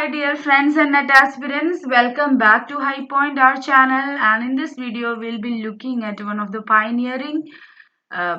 Hi dear friends and net aspirants, welcome back to High Point, our channel, and in this video we'll be looking at one of the pioneering uh,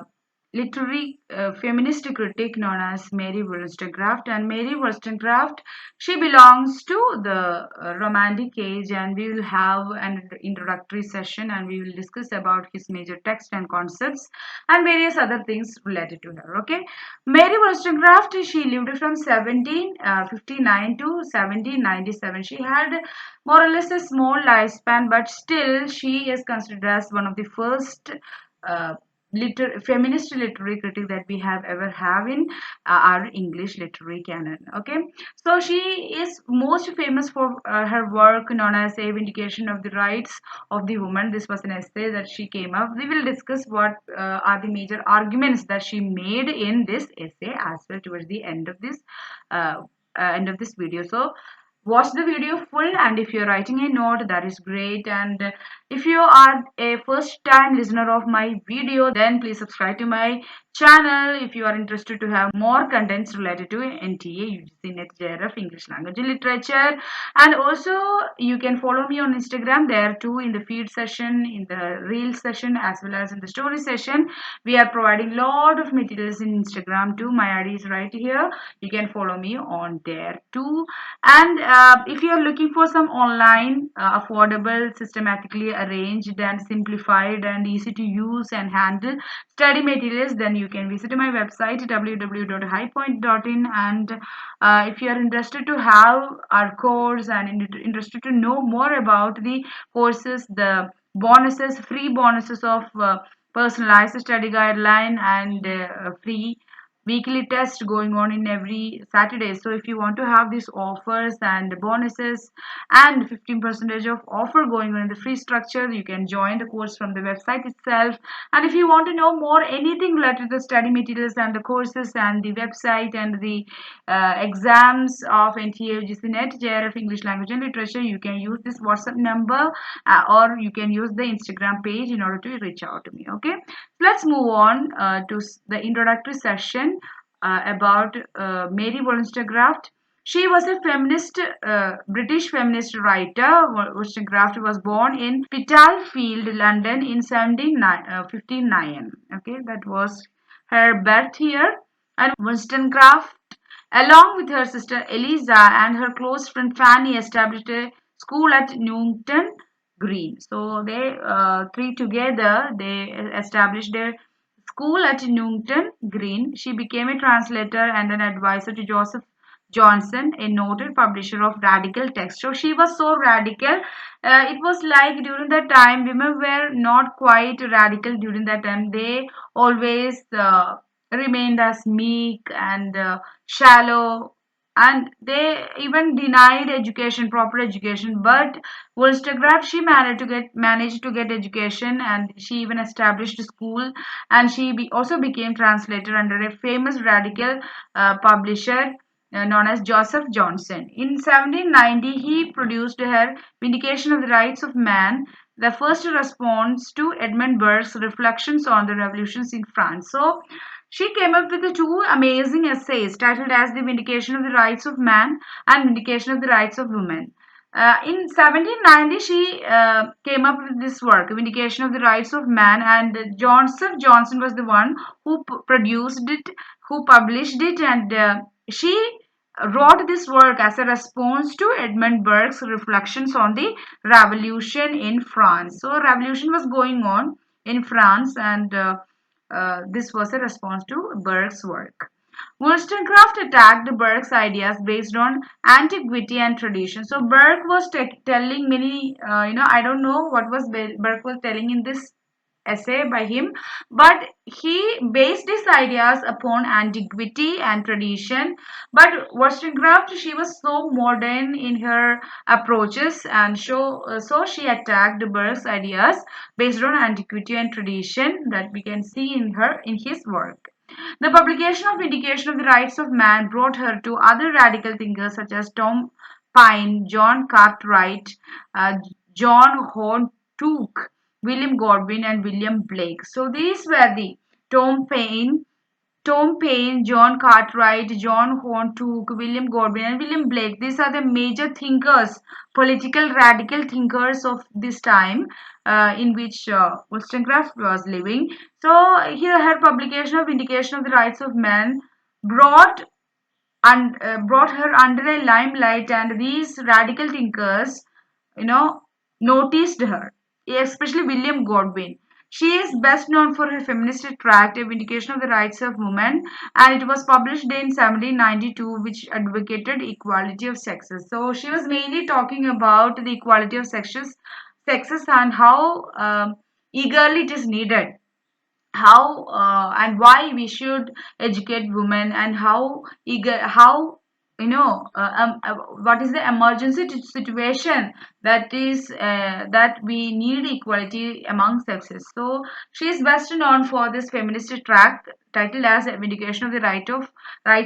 literary feminist critic known as Mary Wollstonecraft. And Mary Wollstonecraft, she belongs to the Romantic age, and we will have an introductory session and we will discuss about his major text and concepts and various other things related to her. Okay, Mary Wollstonecraft, she lived from 1759 to 1797. She had more or less a small lifespan, but still she is considered as one of the first uh, feminist literary critic that we have ever have in our English literary canon. Okay, so she is most famous for her work known as a Vindication of the Rights of the Woman. This was an essay that she came up. We will discuss what are the major arguments that she made in this essay as well towards the uh, end of this video. So watch the video full, and if you're writing a note, that is great. And if you are a first time listener of my video, then please subscribe to my channel if you are interested to have more contents related to NTA, UGC, NET, JRF, English language and literature. And also you can follow me on Instagram there too, in the feed session, in the reel session, as well as in the story session. We are providing lot of materials in Instagram too. My ID is right here. You can follow me on there too. And if you are looking for some online, affordable, systematically arranged and simplified and easy to use and handle study materials, then you can visit my website www.highpoint.in. And if you are interested to have our course and interested to know more about the courses, the bonuses, free bonuses of personalized study guideline and free weekly test going on in every Saturday. So if you want to have these offers and bonuses and 15% of offer going on in the free structure, you can join the course from the website itself. And if you want to know more anything related to the study materials and the courses and the website and the exams of NTA, UGC, NET, JRF, English language and literature, you can use this WhatsApp number or you can use the Instagram page in order to reach out to me. Okay, let's move on to the introductory session about Mary Wollstonecraft. She was a feminist, British feminist writer. Wollstonecraft was born in Spitalfield, London in 1759. Okay, that was her birth here. And Wollstonecraft, along with her sister Eliza and her close friend Fanny, established a school at Newington Green. So they three together they established a school at Newington Green. She became a translator and an advisor to Joseph Johnson, a noted publisher of radical text. So she was so radical. It was like during that time, women were not quite radical during that time. They always remained as meek and shallow, and they even denied education, proper education. But Wollstonecraft, she managed to get education, and she even established a school, and she also became translator under a famous radical publisher known as Joseph Johnson. In 1790, he produced her Vindication of the Rights of Man, the first response to Edmund Burke's reflections on the revolutions in France. So she came up with the two amazing essays titled as The Vindication of the Rights of Man and Vindication of the Rights of Women. In 1790, she came up with this work, Vindication of the Rights of Man, and Joseph Johnson was the one who produced it, who published it, and she wrote this work as a response to Edmund Burke's reflections on the revolution in France. So, revolution was going on in France, and this was a response to Burke's work. Wollstonecraft attacked Burke's ideas based on antiquity and tradition. So Burke was telling many, I don't know what was Burke was telling in this essay by him, but he based his ideas upon antiquity and tradition. But Wollstonecraft, she was so modern in her approaches, and so she attacked Burke's ideas based on antiquity and tradition that we can see in his work. The publication of Vindication of the Rights of Man brought her to other radical thinkers such as Tom Paine, John Cartwright, John Horntook, William Godwin, and William Blake. So these were the Tom Paine, Tom Paine, John Cartwright, John Hontook, William Godwin, and William Blake. These are the major thinkers, political radical thinkers of this time in which Wollstonecraft was living. So here her publication of Vindication of the Rights of Man brought and brought her under a limelight, and these radical thinkers, you know, noticed her, especially William Godwin. She is best known for her feminist tract, A Vindication of the Rights of Women, and it was published in 1792, which advocated equality of sexes. So she was mainly talking about the equality of sexes and how eagerly it is needed, how and why we should educate women, and how eager, how what is the emergency situation that is that we need equality among sexes. So she is best known for this feminist tract titled as A Vindication of the Rights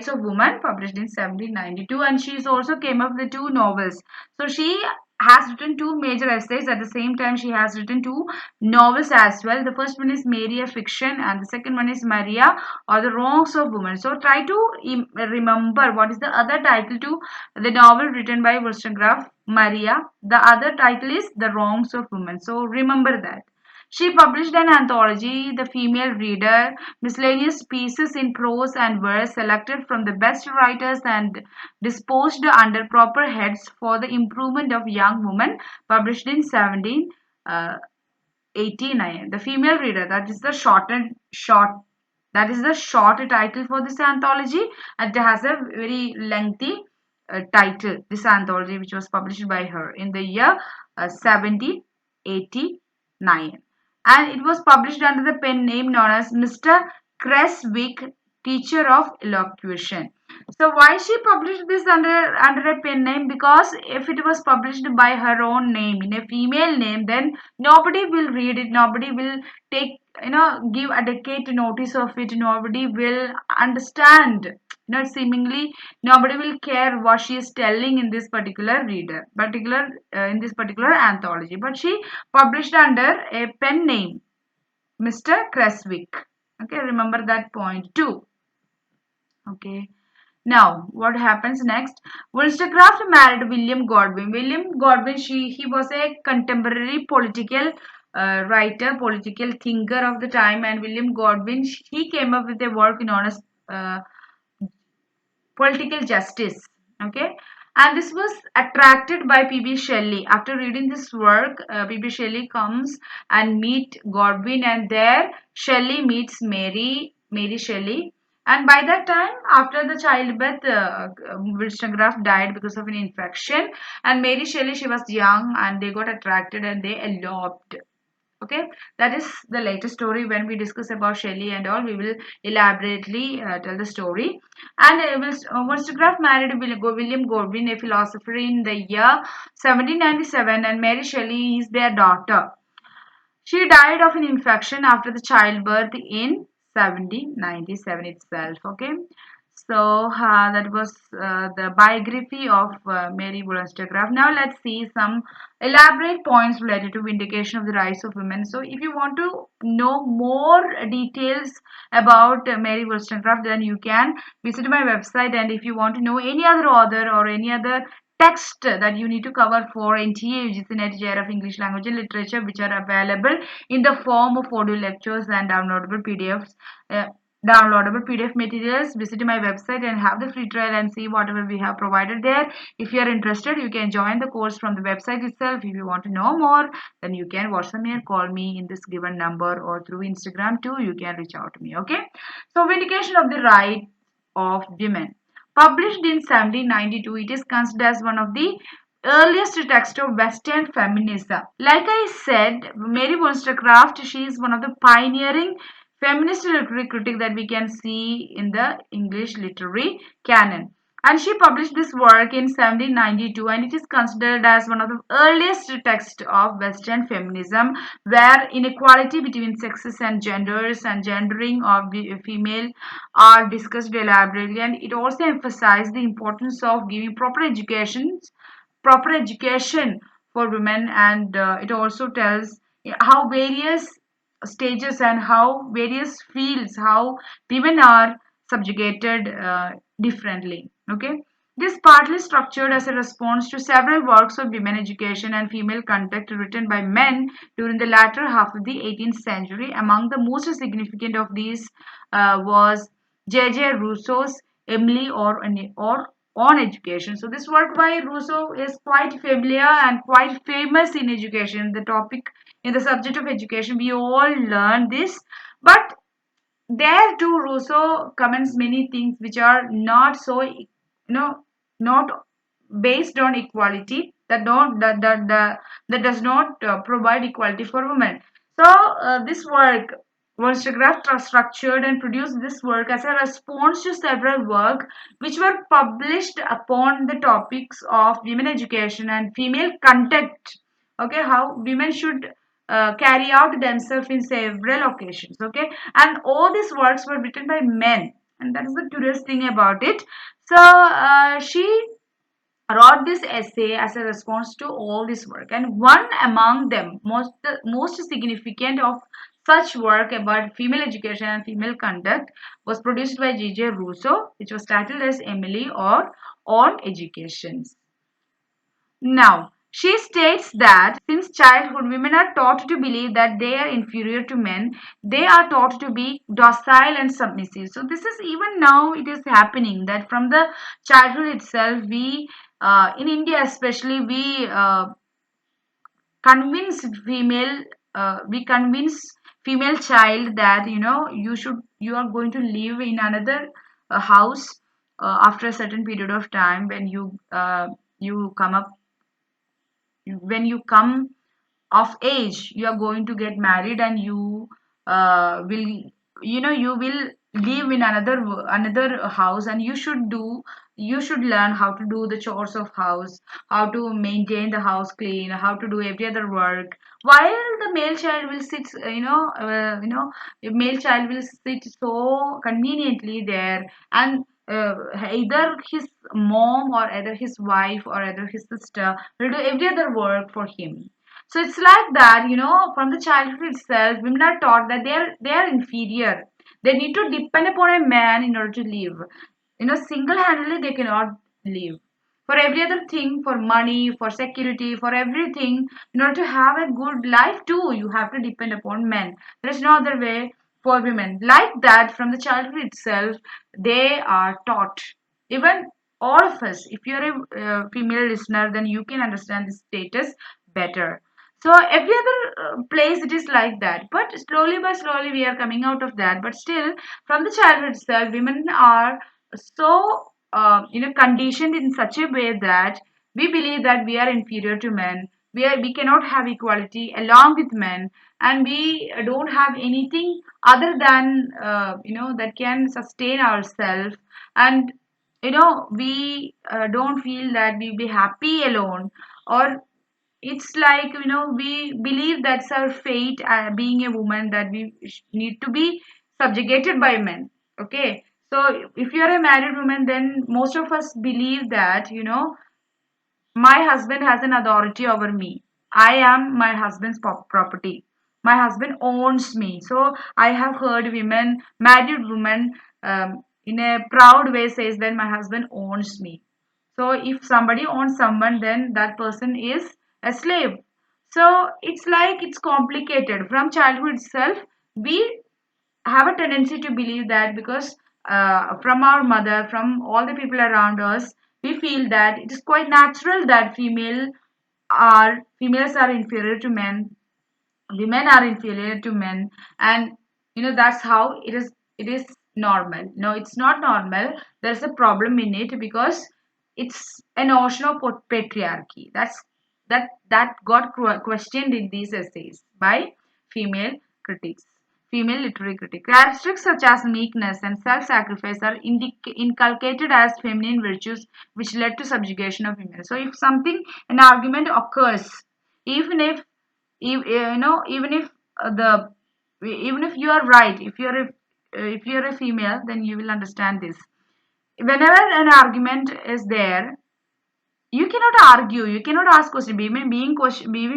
of Women, published in 1792, and she is also came up with two novels. So she has written two major essays. At the same time, she has written two novels as well. The first one is Mary, a fiction, and the second one is Maria, or the Wrongs of Women. So try to remember what is the other title to the novel written by Wollstonecraft, Maria. The other title is The Wrongs of Women. So remember that. She published an anthology, The Female Reader, miscellaneous pieces in prose and verse selected from the best writers and disposed under proper heads for the improvement of young women, published in 1789. The Female Reader, that is the short title for this anthology. It has a very lengthy title, this anthology, which was published by her in the year 1789, and it was published under the pen name known as Mr. Creswick, teacher of elocution. So why she published this under a pen name? Because if it was published by her own name, in a female name, then nobody will read it, nobody will take, give adequate notice of it, nobody will understand, seemingly nobody will care what she is telling in this particular anthology. But she published under a pen name, Mr. Creswick. Okay, remember that point too. Okay. Now, what happens next? Wollstonecraft married William Godwin. William Godwin, he was a contemporary political writer, political thinker of the time, and William Godwin, he came up with a work known as uh, political justice. Okay, and this was attracted by P.B. Shelley. After reading this work, P.B. Shelley comes and meet Godwin, and there Shelley meets Mary Shelley. And by that time, after the childbirth, Wollstonecraft died because of an infection, and Mary Shelley, she was young, and they got attracted and they eloped. Okay, that is the latest story. When we discuss about Shelley and all, we will elaborately tell the story. And Wollstonecraft married William Godwin, a philosopher, in the year 1797, and Mary Shelley is their daughter. She died of an infection after the childbirth in 1797 itself. Okay, so that was the biography of Mary Wollstonecraft. Now let's see some elaborate points related to vindication of the rights of women. So if you want to know more details about Mary Wollstonecraft, then you can visit my website. And if you want to know any other author or any other text that you need to cover for NTA, which is the Net Chair of English Language and Literature, which are available in the form of audio lectures and downloadable PDFs. Downloadable PDF materials, visit my website and have the free trial and see whatever we have provided there. If you are interested, you can join the course from the website itself. If you want to know more, then you can WhatsApp me or call me in this given number, or through Instagram too. You can reach out to me. Okay. So, Vindication of the Right of Women, published in 1792, it is considered as one of the earliest text of Western feminism. Like I said, Mary Wollstonecraft, she is one of the pioneering feminist literary critic that we can see in the English literary canon. And she published this work in 1792, and it is considered as one of the earliest texts of Western feminism, where inequality between sexes and genders and gendering of the female are discussed elaborately. And it also emphasized the importance of giving proper education for women, and it also tells how various stages and how various fields, how women are subjugated differently. Okay, this partly structured as a response to several works of women education and female conduct written by men during the latter half of the 18th century. Among the most significant of these was J.J. Rousseau's Emily or on education. So this work by Rousseau is quite familiar and quite famous in education. The topic in the subject of education, we all learn this, but there too Rousseau comments many things which are not so, not based on equality, that don't that does not provide equality for women. So this work Wollstonecraft structured and produced this work as a response to several work which were published upon the topics of women education and female conduct. Okay, how women should carry out themselves in several occasions. Okay, and all these works were written by men, and that is the curious thing about it. So she wrote this essay as a response to all this work, and one among them, most significant of such work about female education and female conduct, was produced by J.J. Rousseau, which was titled as Emily or On Education. Now, she states that since childhood women are taught to believe that they are inferior to men, they are taught to be docile and submissive. So this is, even now it is happening, that from the childhood itself, we in India especially, convince female we convince female child that you are going to live in another house after a certain period of time. When you come up when you come of age, you are going to get married, and you will you will live in another house, and you should learn how to do the chores of house, how to maintain the house clean, how to do every other work, while the male child will sit, the male child will sit so conveniently there, and either his mom or either his wife or either his sister will do every other work for him. So it's like that, from the childhood itself, women are taught that they are inferior. They need to depend upon a man in order to live. Single-handedly they cannot live. For every other thing, for money, for security, for everything, in order to have a good life too, you have to depend upon men. There is no other way for women. Like that, from the childhood itself, they are taught. Even all of us, if you're a female listener, then you can understand this status better. So every other place it is like that, but slowly by slowly we are coming out of that. But still, from the childhood itself, women are so conditioned in such a way that we believe that we are inferior to men. We cannot have equality along with men, and we don't have anything other than that can sustain ourselves. And we don't feel that we'll be happy alone, or it's like we believe that's our fate, being a woman, that we need to be subjugated by men. Okay, so if you're a married woman, then most of us believe that my husband has an authority over me. I am my husband's property. My husband owns me. So I have heard women, married women, in a proud way says that my husband owns me. So if somebody owns someone, then that person is a slave. So it's like it's complicated. From childhood itself, we have a tendency to believe that, because from our mother, from all the people around us, we feel that it is quite natural that females are inferior to men, women are inferior to men, and that's how it is normal. No, it's not normal. There's a problem in it, because it's a notion of patriarchy that got questioned in these essays by female critics, female literary critics. Characteristics such as meekness and self-sacrifice are inculcated as feminine virtues, which led to subjugation of women. So if an argument occurs, even if even if the even if you are right, if you're a female, then you will understand this. Whenever an argument is there, you cannot argue, you cannot ask question. Being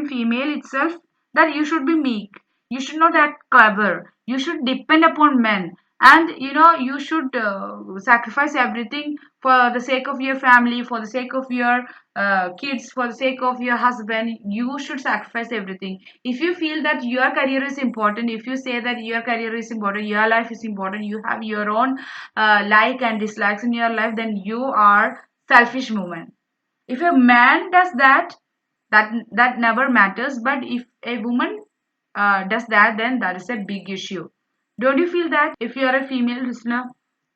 female itself, that you should be meek, you should not act clever, you should depend upon men, And you should sacrifice everything for the sake of your family, for the sake of your kids, for the sake of your husband. You should sacrifice everything. If you feel that your career is important, if you say that your career is important, your life is important, you have your own like and dislikes in your life, then you are selfish woman. If a man does that, that never matters. But if a woman does that, then that is a big issue. Don't you feel that? If you are a female listener,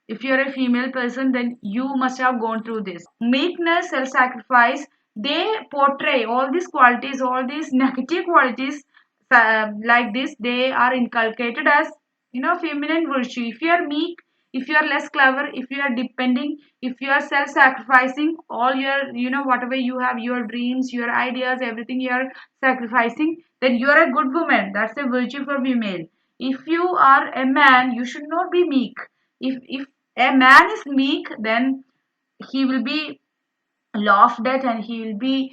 if you are a female person, then you must have gone through this. Meekness, self-sacrifice, they portray all these qualities, all these negative qualities like this. They are inculcated as feminine virtue. If you are meek, if you are less clever, if you are depending, if you are self-sacrificing all your whatever you have, your dreams, your ideas, everything you are sacrificing, then you are a good woman. That's a virtue for female. If you are a man, you should not be meek. If a man is meek, then he will be laughed at, and he will be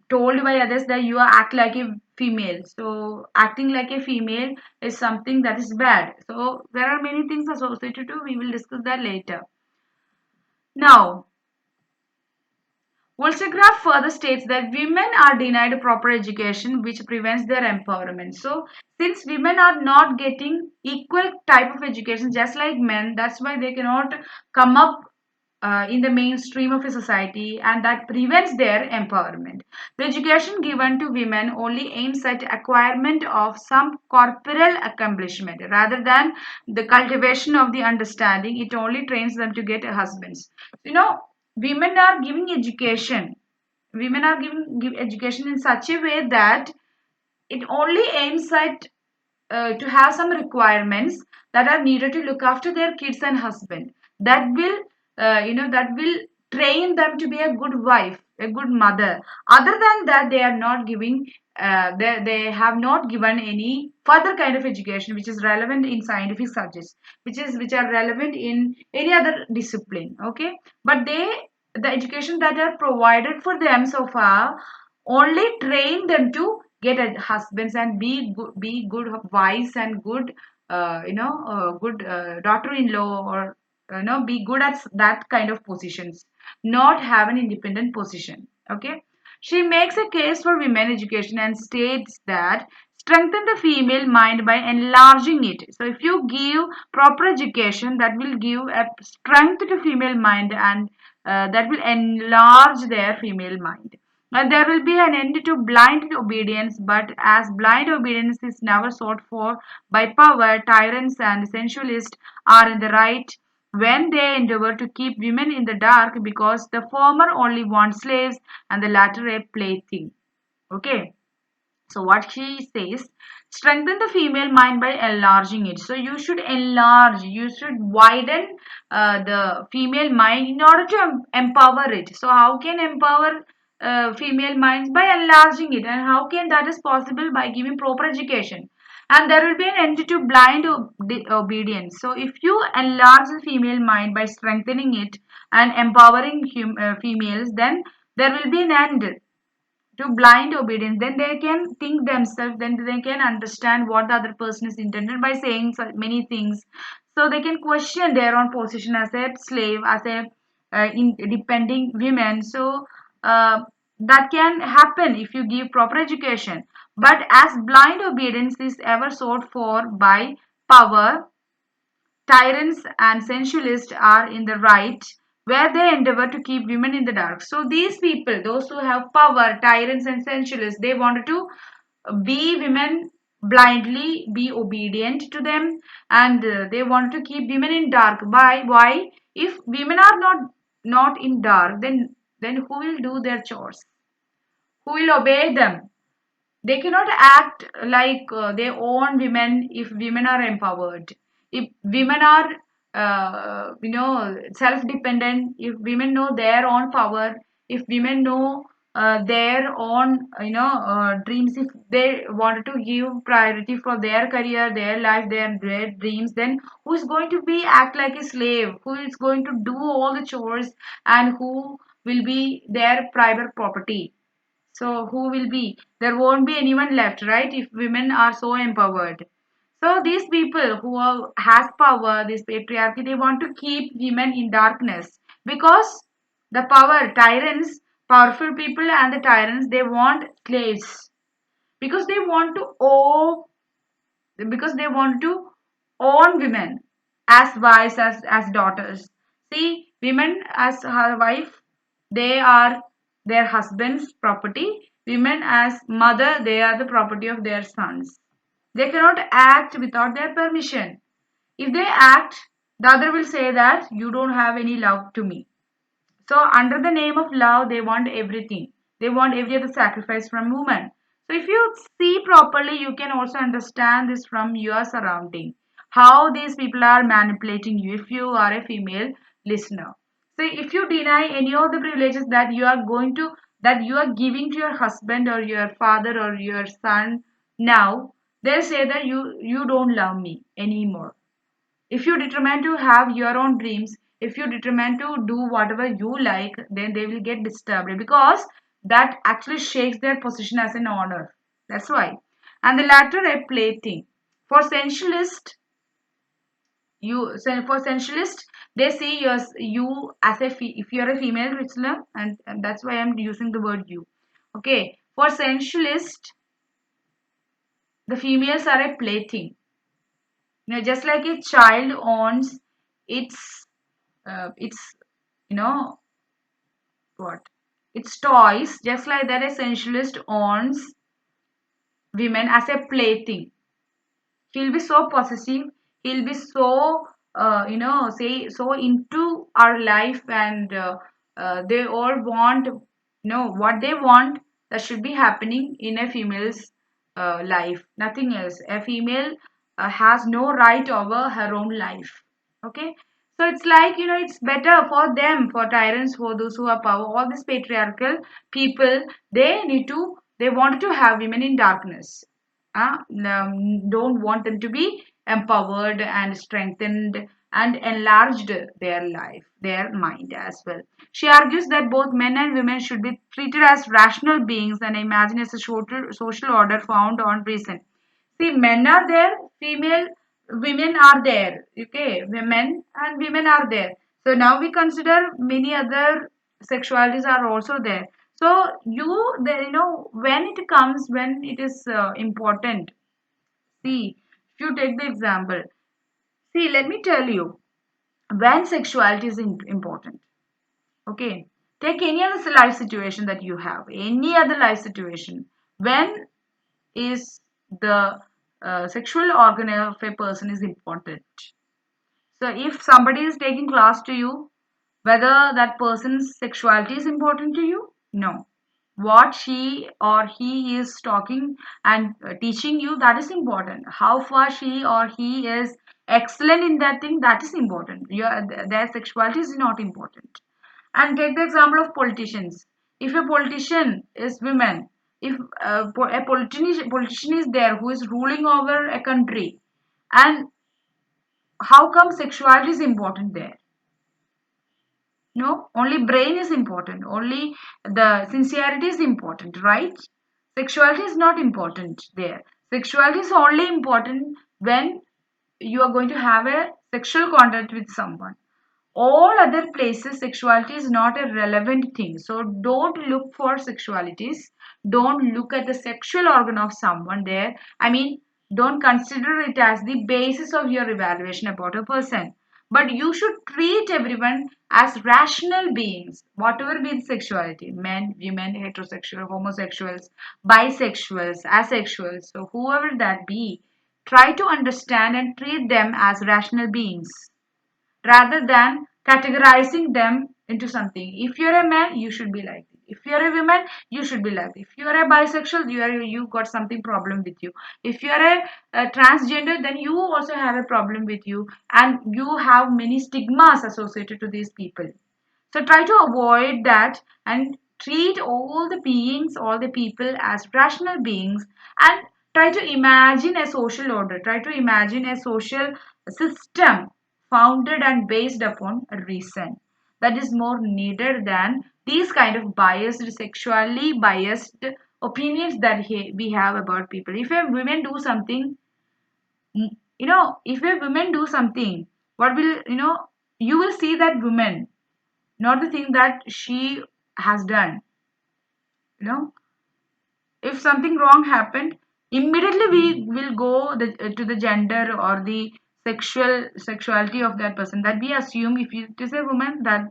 told by others that you are act like a female. So acting like a female is something that is bad. So there are many things associated to, we will discuss that later. Now, Wollstonecraft further states that women are denied proper education, which prevents their empowerment. So, since women are not getting equal type of education just like men, that's why they cannot come up in the mainstream of a society, and that prevents their empowerment. The education given to women only aims at acquirement of some corporeal accomplishment rather than the cultivation of the understanding. It only trains them to get husbands. You know, women are giving education. Women are giving give education in such a way that it only aims at to have some requirements that are needed to look after their kids and husband. That will that will train them to be a good wife, a good mother. Other than that, they are not giving they have not given any further kind of education which is relevant in scientific subjects, which are relevant in any other discipline. Okay, but the education that are provided for them so far only train them to get a husbands and be good wives and good good daughter-in-law, or be good at that kind of positions, not have an independent position. Okay, she makes a case for women education and states that strengthen the female mind by enlarging it. So if you give proper education, that will give a strength to female mind, and that will enlarge their female mind. There will be an end to blind obedience, but as blind obedience is never sought for by power, tyrants and sensualists are in the right when they endeavor to keep women in the dark, because the former only want slaves and the latter a plaything. Okay. So what she says, strengthen the female mind by enlarging it. So you should enlarge, you should widen the female mind in order to empower it. So how can empower female minds? By enlarging it. And how can that is possible? By giving proper education. And there will be an end to blind obedience. So if you enlarge the female mind by strengthening it and empowering females, then there will be an end to blind obedience. Then they can think themselves, then they can understand what the other person is intended by saying so many things. So they can question their own position as a slave, as a depending women. So that can happen if you give proper education. But as blind obedience is ever sought for by power, tyrants and sensualists are in the right where they endeavor to keep women in the dark. So these people, those who have power, tyrants and sensualists, they wanted to be women blindly, be obedient to them, and they wanted to keep women in dark. Why? If women are not in dark, then who will do their chores? Who will obey them? They cannot act like they own women if women are empowered. If women are self-dependent, if women know their own power, if women know their own dreams, if they wanted to give priority for their career, their life, their dreams, then who is going to be act like a slave? Who is going to do all the chores, and who will be their private property? So who will be? There won't be anyone left, right? If women are so empowered. So these people who has power, this patriarchy, they want to keep women in darkness because the power, tyrants, powerful people and the tyrants, they want slaves because they want to own, because they want to own women as wives, as daughters. See, women as her wife, they are their husband's property. Women as mother, they are the property of their sons. They cannot act without their permission. If they act, the other will say that you don't have any love to me. So under the name of love, they want everything. They want every other sacrifice from woman. So if you see properly, you can also understand this from your surrounding. How these people are manipulating you if you are a female listener. So if you deny any of the privileges that you are going to, that you are giving to your husband or your father or your son now, they'll say that you don't love me anymore. If you determine to have your own dreams, if you determine to do whatever you like, then they will get disturbed because that actually shakes their position as an honor. That's why. And the latter a plaything. For sensualist, for sensualist, they see you as a if you're a female wrestler, and that's why I'm using the word you. Okay, for sensualist, the females are a plaything. Just like a child owns its you know what its toys, just like that a sensualist owns women as a plaything. He'll be so possessive, he'll be so say so into our life, and they all want what they want, that should be happening in a female's life, nothing else. A female has no right over her own life. Okay, so it's like, it's better for them, for tyrants, for those who have power, all these patriarchal people, they wanted to have women in darkness. Don't want them to be empowered and strengthened and enlarged their life, their mind as well. She argues that both men and women should be treated as rational beings and imagined as a social order found on reason. See, men are there, women are there. Okay, men and women are there. So now we consider many other sexualities are also there. So when it comes, when it is important. See, if you take the example, see, let me tell you, when sexuality is important. Okay, take any other life situation that you have, any other life situation. When is the sexual organ of a person is important. So if somebody is taking class to you, whether that person's sexuality is important to you, no. What she or he is talking and teaching you, that is important. How far she or he is excellent in that thing, that is important. Their sexuality is not important. And take the example of politicians. If a politician is women, if a politician is there who is ruling over a country, and how come sexuality is important there? No, only brain is important. Only the sincerity is important, right? Sexuality is not important there. Sexuality is only important when you are going to have a sexual contact with someone. All other places, sexuality is not a relevant thing. So don't look for sexualities. Don't look at the sexual organ of someone there. I mean, don't consider it as the basis of your evaluation about a person. But you should treat everyone as rational beings, whatever be the sexuality, men, women, heterosexual, homosexuals, bisexuals, asexuals, so whoever that be, try to understand and treat them as rational beings rather than categorizing them into something. If you're a man, you should be like this. If you're a woman, you should be like this. If you're a bisexual, you got something problem with you. If you're a transgender, then you also have a problem with you, and you have many stigmas associated to these people. So try to avoid that and treat all the beings, all the people as rational beings, and try to imagine a social order. Try to imagine a social system founded and based upon reason. That is more needed than these kind of biased, sexually biased opinions that we have about people. If a women do something If a woman do something, what will, you will see that woman, not the thing that she has done. You know, if something wrong happened, immediately we will go to the gender or the sexuality of that person, that we assume if it is a woman, that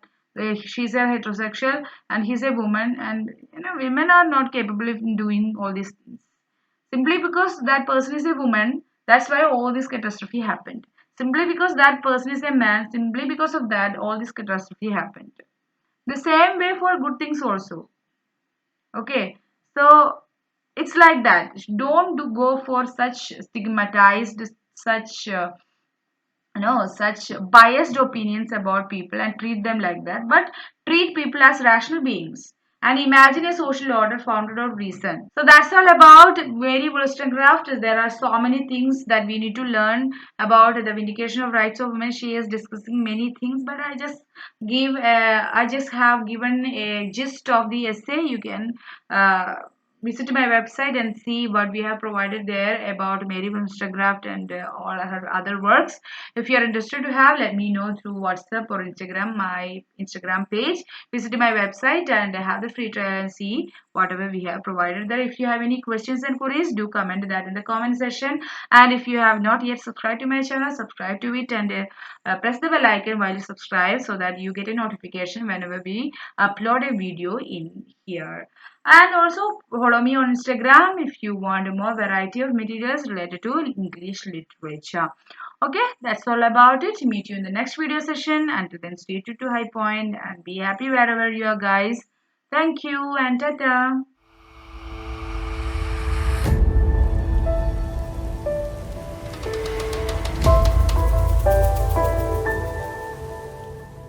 she's a heterosexual and he's a woman, and women are not capable of doing all these things. Simply because that person is a woman, that's why all this catastrophe happened. Simply because that person is a man, simply because of that all this catastrophe happened. The same way for good things also. Okay, so it's like that. Don't go for such stigmatized, such such biased opinions about people and treat them like that, but treat people as rational beings and imagine a social order founded on reason. So that's all about Mary Wollstonecraft. There are so many things that we need to learn about the Vindication of Rights of Women. She is discussing many things, but I just have given a gist of the essay. You can uh, visit my website and see what we have provided there about Mary Wollstonecraft and all her other works. If you are interested to have, let me know through WhatsApp or Instagram, my Instagram page. Visit my website and have the free trial and see whatever we have provided there. If you have any questions and queries, do comment that in the comment section. And if you have not yet subscribed to my channel, subscribe to it and press the bell icon while you subscribe so that you get a notification whenever we upload a video in here. And also follow me on Instagram if you want more variety of materials related to English literature. Okay, that's all about it. Meet you in the next video session. Until then, stay true to High Point and be happy wherever you are, guys. Thank you and tata.